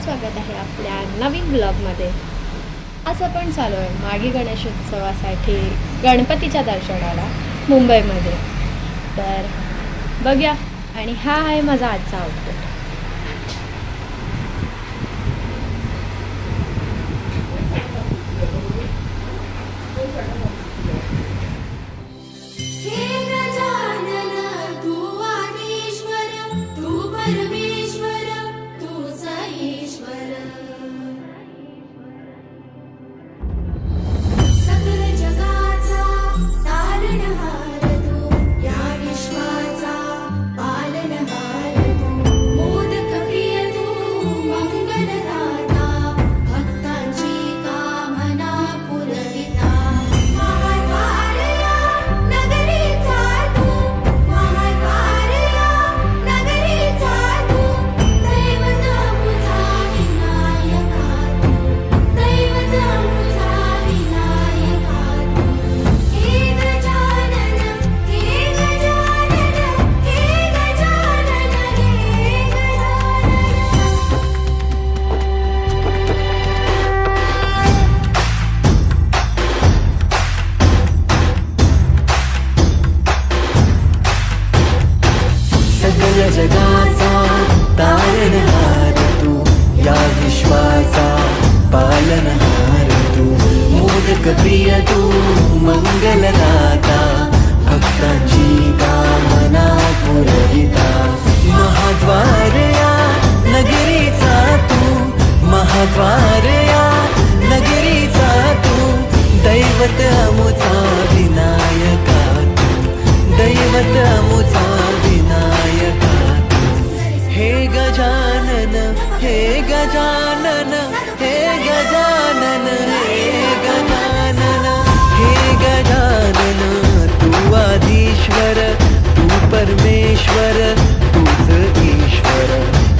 स्वागत आहे आपल्या नवीन ब्लॉगमध्ये। आज आपण चालू आहे मागी गणेशोत्सवासाठी गणपतीच्या दर्शनाला मुंबईमध्ये। तर बघूया, आणि हा आहे माझा आजचा आउटफिट। जगाचा तारणहार तू, या विश्वाचा पालनहार तू, मोदक प्रिय तू, मंगलदाता, भक्तांची कामना पुरविता, महाद्वार या नगरीचा तू, महाद्वार या नगरीचा तू, दैवत अमुचा विनायका तू, दैवत अमुचा विनायका तू। हे गजानन, हे गजानन, हे गजानन, हे गजानन, हे गजानन, तू आदिश्वर, तू परमेश्वर, तूच ईश्वर।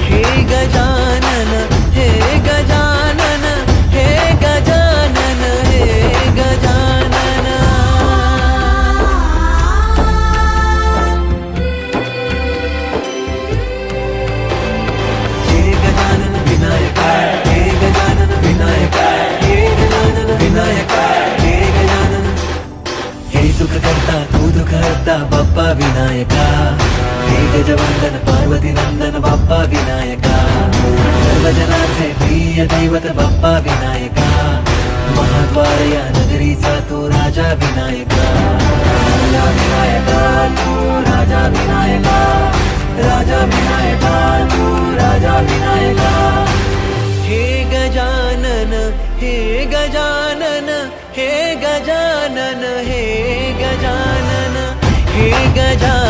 हे गजानन, हे गजानन, हे गजानन, हे गजानन। तू दुःख हरता बाप्पा विनायका, हे गजवंदन पार्वती नंदन बाप्पा विनायका, सर्वजनांचे प्रिय दैवत बाप्पा विनायका, महाद्वार या नगरीचा तू राजा विनायका, राजा विनायका तू, राजा विनायका, राजा विनायका तू, राजा विनायका। हे गजानन, हे गजानन, हे गजानन, हे गजानन, हे गजानन।